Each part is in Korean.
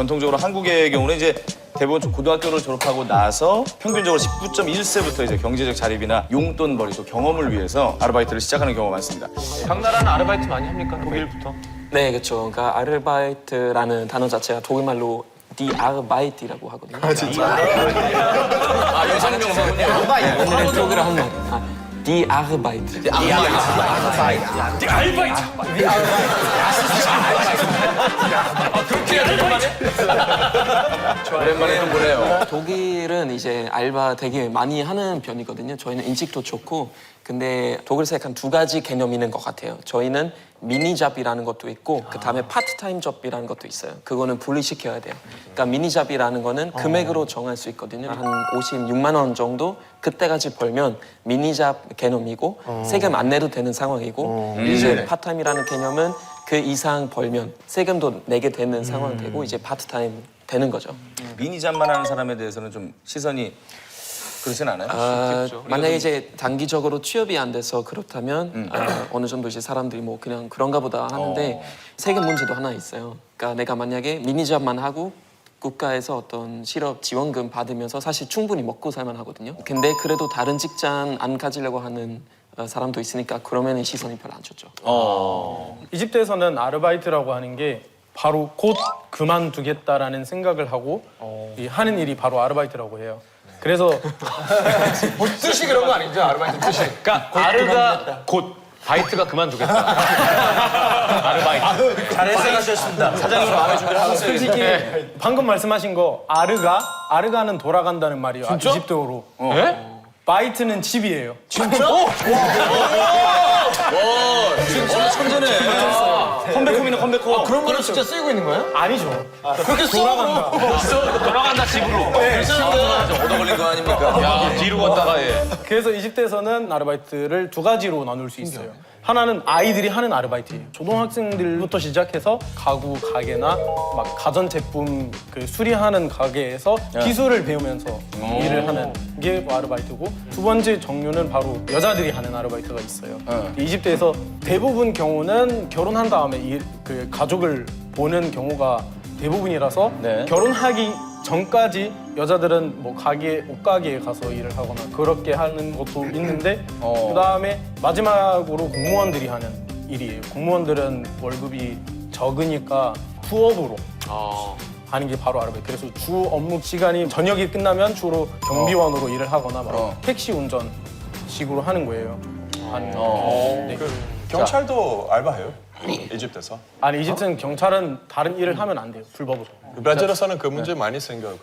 전통적으로 한국의 경우는 이제 대부분 좀 고등학교를 졸업하고 나서 평균적으로 19.1세부터 이제 경제적 자립이나 용돈벌이 또 경험을 위해서 아르바이트를 시작하는 경우가 많습니다. 당나라는 아르바이트 많이 합니까? 독일부터? 네, 그렇죠. 그러니까 아르바이트라는 단어 자체가 독일말로 die Arbeit이라고 하거든요. 아, 진짜? 유상명사군요. 오늘의 독일어 한 말. die Arbeit. 그렇게 오랜만에? 오랜만에 좀 보네요. 독일은 이제 알바 되게 많이 하는 편이거든요. 저희는 인식도 좋고, 근데 독일에서 약간 두 가지 개념이 있는 것 같아요. 저희는 미니잡이라는 것도 있고, 그 다음에 파트타임 잡이라는 것도 있어요. 그거는 분리시켜야 돼요. 그러니까 미니잡이라는 거는 금액으로 정할 수 있거든요. 한 56만 원 정도 그때까지 벌면 미니잡 개념이고, 세금 안 내도 되는 상황이고, 이제 파트타임이라는 개념은 그 이상 벌면 세금도 내게 되는 상황 되고, 이제 파트타임 되는 거죠. 미니잡만 하는 사람에 대해서는 좀 시선이 그렇진 않아요? 만약에 이제 단기적으로 취업이 안 돼서 그렇다면 어느 정도 이제 사람들이 뭐 그냥 그런가 보다 하는데 세금 문제도 하나 있어요. 그러니까 내가 만약에 미니잡만 하고 국가에서 어떤 실업 지원금 받으면서 사실 충분히 먹고 살만 하거든요. 근데 그래도 다른 직장 안 가지려고 하는 사람도 있으니까 그러면 시선이 별로 안 좋죠. 이집트에서는 아르바이트라고 하는 게 바로 곧 그만두겠다라는 생각을 하고 이 하는 일이 바로 아르바이트라고 해요. 그래서 뭐 뜻이 그런 거 아니죠? 아르바이트 뜻이. 그러니까 아르가 곧, 바이트가 그만두겠다. 아르바이트. 잘 생각하셨습니다. 사장님 마음의 준비를 하고 있어요. 솔직히 방금 말씀하신 거 아르가는 돌아간다는 말이에요. 이집트어로. 네? 바이트는 집이에요. 천재네. 컴백홈이네 컴백홈. 그런 거는 진짜 쓰이고 있는 거예요? 아니죠. 그렇게 돌아간다. 돌아간다, 집으로. 얻어 걸린 거 아닙니까? 야, 뒤로 갔다가 예. 그래서 이집트에서는 아르바이트를 두 가지로 나눌 수 있어요. 하나는 아이들이 하는 아르바이트예요. 초등학생들부터 시작해서 가구, 가게나 막 가전제품 그 수리하는 가게에서 기술을 배우면서 일을 하는 게 아르바이트고, 두 번째 종류는 바로 여자들이 하는 아르바이트가 있어요. 이집트에서 대부분 경우는 결혼한 다음에 그 가족을 보는 경우가 대부분이라서 네. 결혼하기 전까지 여자들은 뭐 가게, 옷가게에 가서 일을 하거나 그렇게 하는 것도 있는데 그 다음에 마지막으로 공무원들이 하는 일이에요. 공무원들은 월급이 적으니까 투업으로 하는 게 바로 아르바이트. 그래서 주 업무 시간이 저녁이 끝나면 주로 경비원으로 일을 하거나 막 택시 운전 식으로 하는 거예요. 네. 경찰도 알바해요? 이집트에서? 아니 이집트는 경찰은 다른 일을 하면 안 돼요. 불법으로. 브라질에서는 그 문제 많이 생겨요.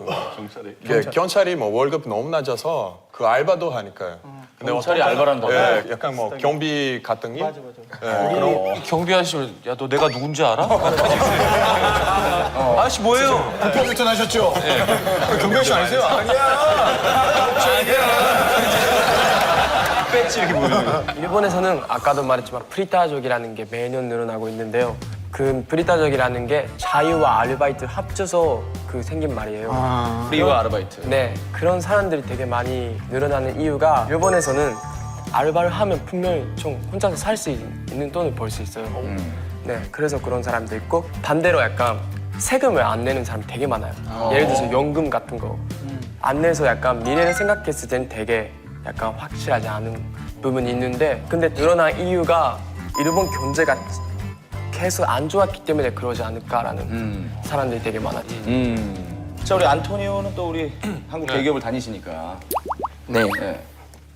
경찰이 뭐 월급 너무 낮아서 그 알바도 하니까요. 근데 경찰이 알바를 한다고? 예, 약간 뭐 경비 같은 일? 맞아. 예, 경비 아저씨, 야, 너 내가 누군지 알아? 아저씨 뭐예요? 국회의원 하셨죠? 경비 아저씨 아니세요? 일본에서는 아까도 말했지만 프리타족이라는 게 매년 늘어나고 있는데요. 그 프리타족이라는 게 자유와 아르바이트 합쳐서 그 생긴 말이에요. 프리와 아르바이트. 네, 그런 사람들이 되게 많이 늘어나는 이유가 일본에서는 알바를 하면 분명히 좀 혼자서 살 수 있는 돈을 벌 수 있어요. 네, 그래서 그런 사람도 있고, 반대로 약간 세금을 안 내는 사람 되게 많아요. 예를 들어서 연금 같은 거 안 내서 약간 미래를 생각했을 땐 되게 약간 확실하지 않은 부분이 있는데, 근데 늘어난 이유가 일본 경제가 계속 안 좋았기 때문에 그러지 않을까라는 사람들이 되게 많았죠. 자, 우리 안토니오는 또 우리 한국 대기업을 다니시니까. 네. 네.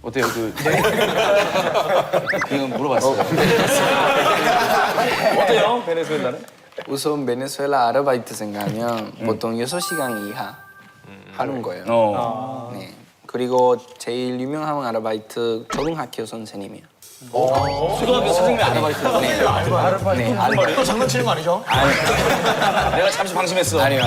어때요? 이건 물어봤어요. 어때요? 베네수엘라는? 우선 베네수엘라 아르바이트 생각하면 보통 6시간 이하 하는 거예요. 네. 그리고 제일 유명한 아르바이트 초등학교 선생님이에요. 초등학교 선생님이 아르바이트. 네, 아르바이트. 또 장난치는 거 아니죠? 내가 잠시 방심했어. 아니요.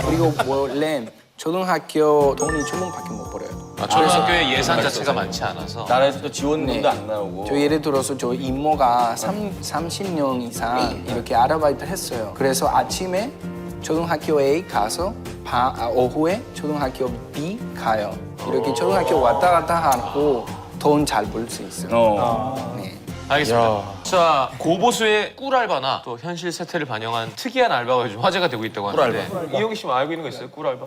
그리고 원래 초등학교 돈이 조금밖에 못 벌어요. 초등학교의 예산 자체가 많지 않아서. 나라에서도 지원금도 안 나오고. 저 예를 들어서 저 이모가 30년 이상 이렇게 아르바이트 했어요. 그래서 아침에 초등학교 A 가서 오후에 초등학교 B 가요. 이렇게 초등학교 왔다 갔다 하고 돈 잘 벌 수 있어요. 네. 알겠습니다. 자, 고보수의 꿀 알바나 또 현실 세태를 반영한 특이한 알바가 요즘 화제가 되고 있다고 하는데 이용기 씨 뭐 알고 있는 거 있어요? 꿀 알바?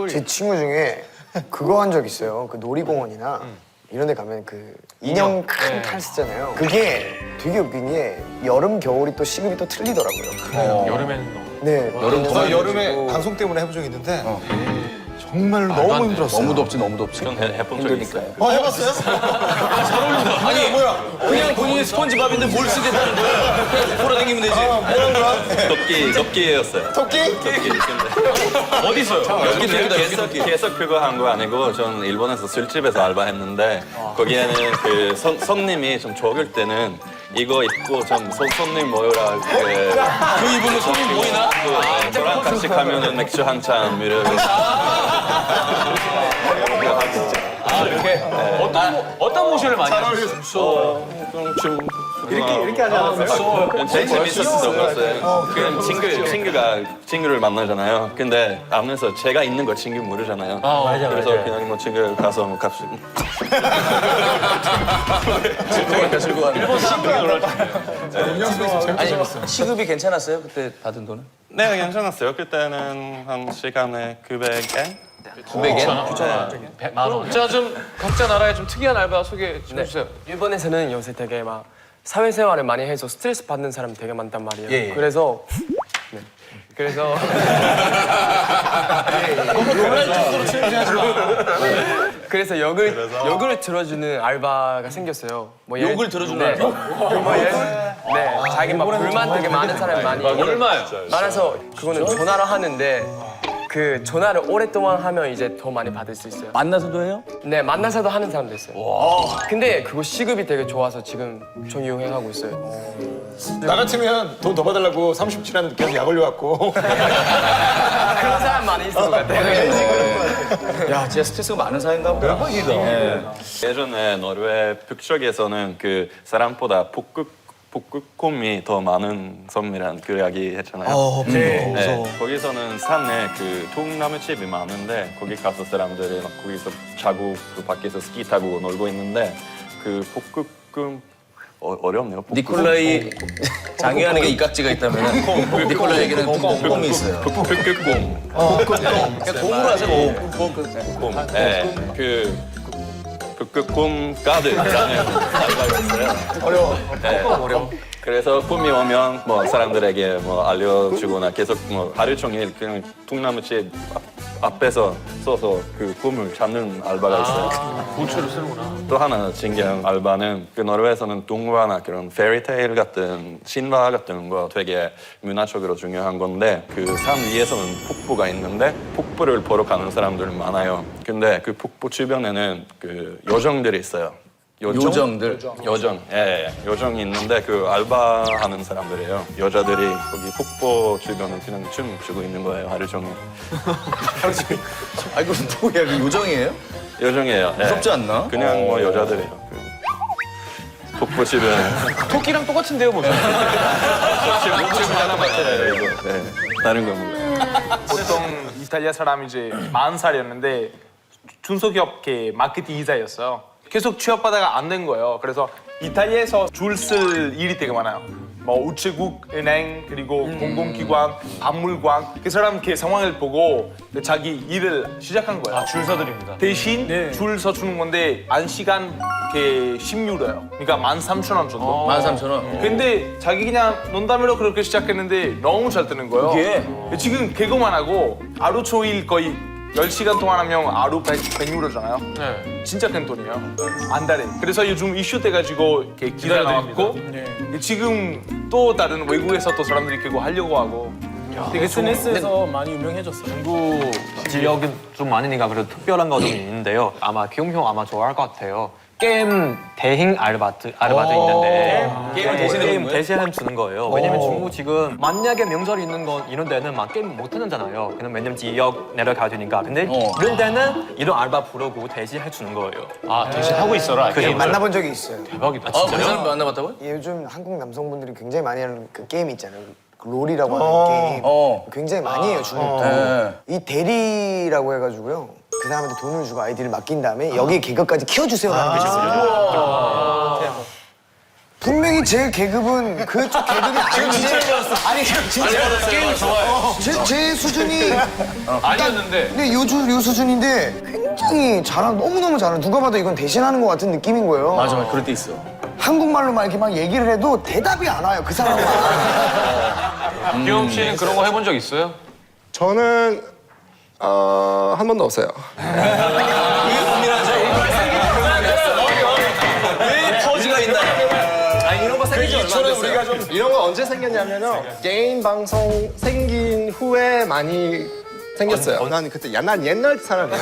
제 친구 중에 그거 한 적 있어요. 그 놀이공원이나 이런 데 가면 그 인형 큰 칼 쓰잖아요. 그게 되게 웃긴 게 여름, 겨울이 또 시급이 또 틀리더라고요. 여름에는 너무 네. 저 여름에 방송 때문에 해본 적 있는데 정말로 너무 힘들었어요. 너무 덥지 너무 덥지. 해본 적 있어요. 해봤어요? 아니 뭐야? 그냥 본인이 스펀지밥인데 뭘 쓰겠다는 거야? 그냥 돌아다니면 되지. 덮기였어요. 토끼? 어디서요? 계속 그거 한 거 아니고 전 일본에서 술집에서 알바했는데 거기에는 그 손님이 좀 적을 때는 이거 입고 좀 손님 모여라 그 입으로 손님 모이나? 저랑 같이 가면은 맥주 한 잔 무료로 이렇게 어떤 모션을 많이 하셨어요? 이렇게 하지 않았어요? 제일 재밌었던 것은 그냥 친구를 만나잖아요. 근데 안에서 제가 있는 거 친구 모르잖아요. 그래서 그냥 뭐 친구 가서 뭐 값을 아니 시급이 괜찮았어요? 그때 받은 돈은? 네, 괜찮았어요. 그때는 한 시간에 900엔? 900엔? 100만 원. 자, 좀 각자 나라의 좀 특이한 알바 소개해 주세요. 일본에서는 요새 되게 막 사회생활을 많이 해서 스트레스 받는 사람이 되게 많단 말이에요. 그래서 네. 그래서 그래서 역을 들어주는 알바가 생겼어요. 뭐 욕을 들어주는 알바? 네, 자기 막 불만 되게 많은 사람이 많이 얼마요? 많아서 그거는 전화로 하는데 그 전화를 오랫동안 하면 이제 더 많이 받을 수 있어요. 만나서도 해요? 네, 만나서도 하는 사람도 있어요. 근데 그거 시급이 되게 좋아서 지금 좀 이용하고 있어요. 나 같으면 돈 더 받으려고 37하는데 계속 약 올려갖고 그런 사람 많이 있을 것 같아요. 야 진짜 스트레스가 많은 사이인가 보다. 예전에 노르웨이 북쪽에서는 그 사람보다 북극곰이 더 많은 섬이란 그 이야기 했잖아요. 네, 거기서는 산에 그 통나무집이 많은데 거기 가서 사람들이 막 거기서 자고 그 밖에서 스키 타고 놀고 있는데 그 북극곰 어렵네요. 니콜라이 장유한에게 이깍지가 있다면 니콜라이에게는 곰이 있어요. 북극곰. 그냥 곰으로 하세요. 곰. 네, 그 북극곰 가드라는 알바가 있어요. 어려워. 그래서 꿈이 오면 뭐 사람들에게 뭐 알려주거나 계속 뭐 하루 종일 그냥 통나무집 앞에서 서서 그 꿈을 찾는 알바가 있어요. 고추를 쓰는구나. 또 하나 신기한 알바는 그 노르웨이에서는 동화나 그런 페리테일 같은 신화 같은 거 되게 문화적으로 중요한 건데 그 산 위에서는 폭포가 있는데 폭포를 보러 가는 사람들 많아요. 근데 그 폭포 주변에는 그 요정들이 있어요. 요정들. 요정, 예, 요정이 있는데 그 알바하는 사람들이에요. 여자들이 거기 폭포 주변에 그냥 춤 추고 있는 거예요, 하루 종일. 아이고 뭐야 그 요정이에요? 요정이에요. 예. 무섭지 않나? 그냥 뭐 여자들이에요. 그 폭포 주변에. 토끼랑 똑같은데요, 모션? 네, 다른 거 몰라요. 보통 이탈리아 사람이 이제 40살이었는데 중소기업 마케팅 이사였어요. 계속 취업하다가 안 된 거예요. 그래서 이탈리아에서 줄 쓸 일이 되게 많아요. 뭐 우체국, 은행, 그리고 공공기관, 박물관 그 사람 그 상황을 보고 자기 일을 시작한 거예요. 줄 서드립니다. 대신 줄 서주는 건데 한 시간 10유로예요. 그러니까 13,000원 정도. 13,000원. 근데 자기 그냥 농담으로 그렇게 시작했는데 너무 잘 뜨는 거예요. 이게? 지금 그거만 하고 하루 종일 거의 10시간 동안 하면 하루 100유로잖아요. 네. 진짜 큰 돈이에요. 한 달에. 그래서 요즘 이슈 돼가지고 이렇게 기사 나왔고 지금 또 다른 외국에서 또 사람들이 그거 하려고 하고 되게 SNS에서 많이 유명해졌어요. 중국 지역은 좀 많으니까 그래도 특별한 거 좀 있는데요. 아마 기용 형 아마 좋아할 것 같아요. 게임 대행 알바트 있는데 게임 대신 주는 거예요. 왜냐면 중국 지금 만약에 명절이 있는 건 이런 데는 막 게임 못 하는잖아요. 그냥 왜냐면 지역 내려가야 되니까. 근데 이런 데는 이런 알바 부르고 대신 해주는 거예요. 아, 대신 하고 있어라. 그 만나본 적이 있어요. 대박이다. 그 사람 만나봤다고요? 요즘 한국 남성분들이 굉장히 많이 하는 그 게임 있잖아요. 그 롤이라고 하는 게임 굉장히 많이 해요 중국도. 이 대리라고 해가지고요. 그 사람한테 돈을 주고 아이디를 맡긴 다음에 여기 계급까지 키워주세요라는 게 있어요. 분명히 제 계급은 그쪽 계급이 아닌데 아니 진짜 게임을 좋아해. 제 수준이 아니었는데. 근데 요 수준인데 굉장히 너무너무 잘하는 누가 봐도 이건 대신하는 것 같은 느낌인 거예요. 맞아, 그럴 때 있어. 한국말로만 이렇게 막 얘기를 해도 대답이 안 와요 그 사람만. 기용 씨는 그런 거 해본 적 있어요? 저는 한 번도 없어요. 이게 고민하죠. 왜 퍼즈가 있나? 아니 이런 거 생긴 지 얼마 안 됐어요. 우리가 좀 이런 거 언제 생겼냐면요. 게임 방송 생긴 후에 많이 생겼어요. 난 그때 난 옛날 사람이에요.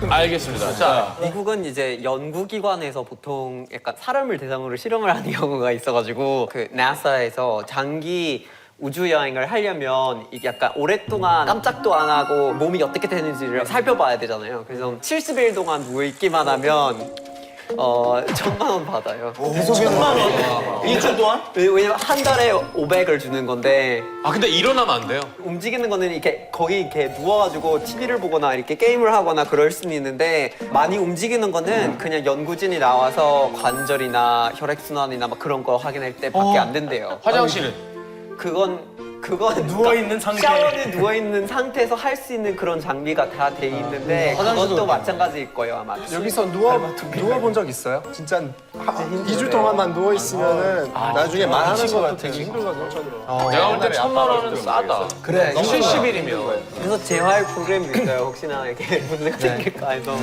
알겠습니다. 자, 미국은 이제 연구기관에서 보통 약간 사람을 대상으로 실험을 하는 경우가 있어가지고 그 나사에서 장기 우주 여행을 하려면 이게 약간 오랫동안 깜짝도 안 하고 몸이 어떻게 되는지를 살펴봐야 되잖아요. 그래서 70일 동안 누워 있기만 하면 1,000만 원 받아요. 일주일 동안? 왜냐면 한 달에 500을 주는 건데 아 근데 일어나면 안 돼요. 움직이는 거는 이렇게 거기 이렇게 누워가지고 TV를 보거나 이렇게 게임을 하거나 그럴 수는 있는데 많이 움직이는 거는 그냥 연구진이 나와서 관절이나 혈액순환이나 막 그런 거 확인할 때밖에 안 된대요. 화장실은? 그건 누워있는 상태. 샤워는 누워있는 상태에서 할 수 있는 그런 장비가 다 돼 있는데 그것도 마찬가지일 거예요 아마. 여기서 누워본 적 있어요? 진짜 2주 동안만 누워 있으면은 나중에 말하는 것도 되게 힘들거든요. 내가 볼 때 1,000만 원은 싸다. 그래. 70일이면. 그래서 재활 프로그램이 있어요. 혹시나 이렇게 문제가 생길까 해서.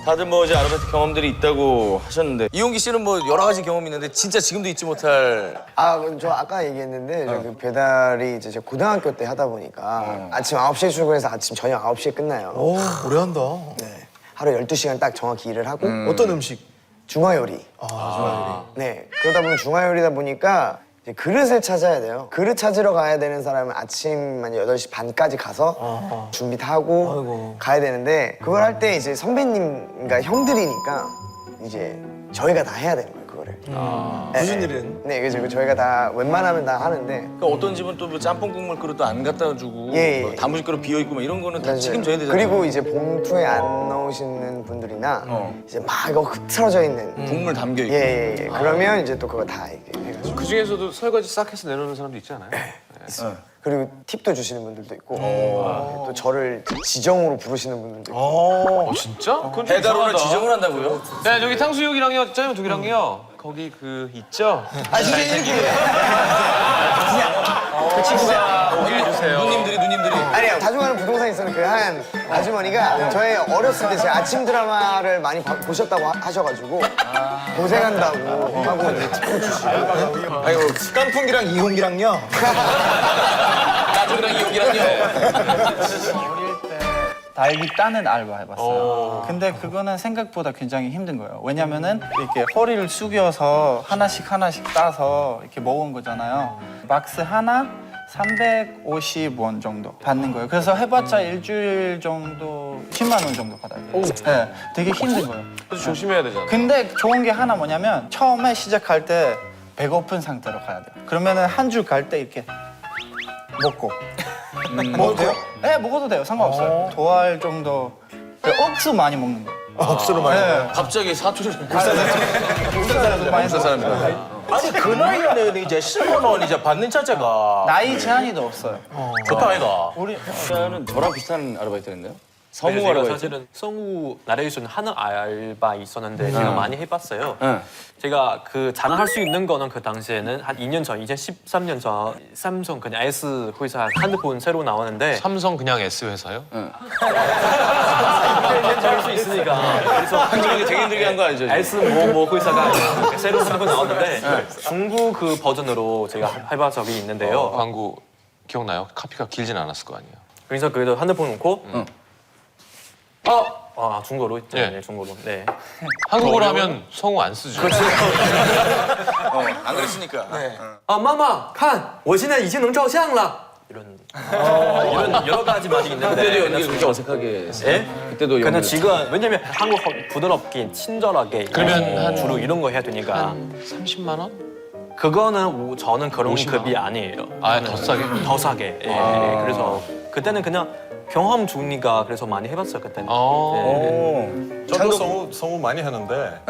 다들 뭐 이제 아르바이트 경험들이 있다고 하셨는데 이용기 씨는 뭐 여러 가지 경험이 있는데 진짜 지금도 잊지 못할 저 아까 얘기했는데 저 그 배달이 이제 제가 고등학교 때 하다 보니까 아침 9시에 출근해서 아침 저녁 9시에 끝나요. 오, 오래 한다. 네. 하루 12시간 딱 정확히 일을 하고 어떤 음식? 중화요리. 네. 그러다 보면 중화요리다 보니까 이제 그릇을 찾아야 돼요. 그릇 찾으러 가야 되는 사람은 아침 8시 반까지 가서 준비 다 하고 가야 되는데 그걸 할 때 이제 선배님, 그러니까 형들이니까 이제 저희가 다 해야 되는 거예요, 그거를. 무슨 일은? 네, 그래서 저희가 다 웬만하면 다 하는데 그러니까 어떤 집은 또 뭐 짬뽕 국물 그릇도 안 갖다 주고 예, 예. 뭐 단무지 그릇 비어 있고 뭐 이런 거는 다 맞아요. 책임져야 되잖아요. 그리고 이제 봉투에 안 넣으시는 분들이나 이제 막 이거 흐트러져 있는 국물 담겨 있고. 예. 그러면 이제 또 그거 다 이렇게 해가지고 그 중에서도 설거지 싹 해서 내놓는 사람도 있지 않아요? 그리고 팁도 주시는 분들도 있고 또 저를 지정으로 부르시는 분들도 있고 진짜? 그건 좀 배달원을 이상하다. 지정을 한다고요? 네, 저기 탕수육이랑요, 짜장면 두 개랑요. 거기 그 있죠? 아 진짜 이렇게 그 친구가 오게 해주세요. 누님들이 아니요 자주 가는 부동산에 있었는 그 한 아주머니가 저의 어렸을 때 제 아침 드라마를 많이 보셨다고 하셔가지고 고생한다고 하고 이제 팁도 주시고 아이고, 깐풍기랑 이홍기랑요. 나중이랑 이용기랑요. 달기 따는 알바 해봤어요. 근데 그거는 생각보다 굉장히 힘든 거예요. 왜냐면은 이렇게 허리를 숙여서 하나씩 따서 이렇게 먹은 거잖아요. 박스 하나 350원 정도 받는 거예요. 그래서 해봤자 일주일 정도 10만 원 정도 받아요. 네, 되게 힘든 거예요. 그래서 조심해야 되잖아. 근데 좋은 게 하나 뭐냐면 처음에 시작할 때 배고픈 상태로 가야 돼요. 그러면은 한 줄 갈 때 이렇게 먹고 먹어도 돼요? 네, 먹어도 돼요. 상관없어요. 좋아할 정도. 억수 많이 먹는 거예요. 억수로 많이. 네. 갑자기 사투를 사람도 많이 부산 사람이다. 아니 그 나이에는 이제 10만 원 이제 받는 자체가 나이 제한이도 없어요. 좋다 아이가. 우리 저는 저랑 비슷한 아르바이트 했네요. 네, 성우 제가 아르바이트. 사실은 성우 나레이션 하는 알바 있었는데 제가 많이 해봤어요. 네. 제가 그 자랑할 수 있는 거는 그 당시에는 한 2년 전, 2013년 전 삼성 그냥 S 회사 핸드폰 새로 나왔는데 삼성 그냥 S 회사요? 잘할 수 있으니까 그래서 한국이 되게 힘들게 한 거 아니죠? S 뭐 회사가 새로 핸드폰 나왔는데 중국 그 버전으로 제가 해본 적이 있는데요. 광고 기억나요? 카피가 길진 않았을 거 아니에요. 그래서 그래도 핸드폰 놓고 중국어로 있죠. 네. 네, 중국어로. 네. 한국어로 하면 성우 안 쓰죠. 안 그랬으니까. 마마, 看我现在已经能照相了 이런 여러 가지 말이 있는데 그때도 연기 그렇게 어색하게 했어요? 예? 그때도 근데 연기. 지금 왜냐면 한국 부드럽게 친절하게 그러면 주로 이런 거 해야 되니까 30만 원? 그거는 저는 그런 50만 급이 아니에요. 아, 더 싸게? 더 싸게. 예, 그래서 그때는 그냥 경험 좋으니까 그래서 많이 해봤어요 그때는. 저도 성우 많이 했는데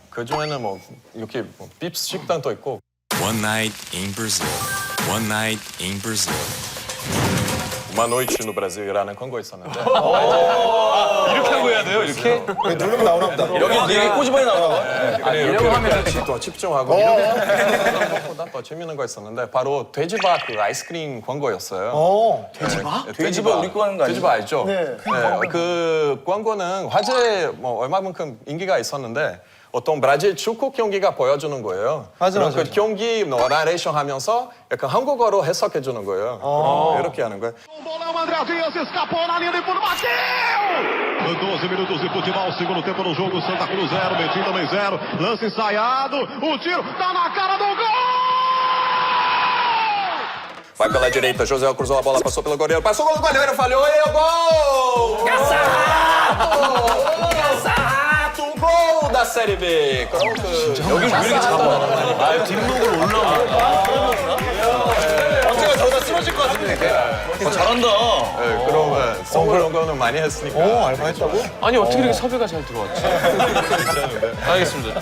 그 중에는 뭐 이렇게 뭐 빕스 식당도 있고. One night in Brazil. One night in Brazil. Uma noite no Brasil이라는 광고 있었는데. 이렇게 하고 해야 돼요, 이렇게? 누르면 나오나 보다. 여기 되게 꼬집어야 나오나 봐. 아니 이렇게 하면 더 집중하고 것보다 더 재밌는 거 있었는데 바로 돼지바 그 아이스크림 광고였어요. 돼지바? 돼지바 우리 거 하는 거 아니에요? 돼지바 알죠? 네. 그 광고는 화제 뭐 얼마만큼 인기가 있었는데 어떤 브라질 축구 경기가 보여주는 거예요. 그럼 그 경기 나레이션 하면서 약간 한국어로 해석해 주는 거예요. 이렇게 하는 거예요. Bolão, André Dias escapou na linha de fundo, bateu! 12 minutos de futebol, segundo tempo no jogo, Santa Cruz 0, Betim também 0, lance ensaiado, o tiro tá na cara do gol! Vai pela direita, José cruzou a bola, passou pelo goleiro, passou o goleiro, falhou e é o gol! gol da Série B. 그럼 여기 왜 이렇게 잡아? 뒷목을 올라와. 언제가 저다 쓰러질 것 같은데. 잘한다. 그럼 성공 거는 많이 했으니까. 알바했다고? 아니 어떻게 이렇게 섭외가 잘 들어왔지? 알겠습니다.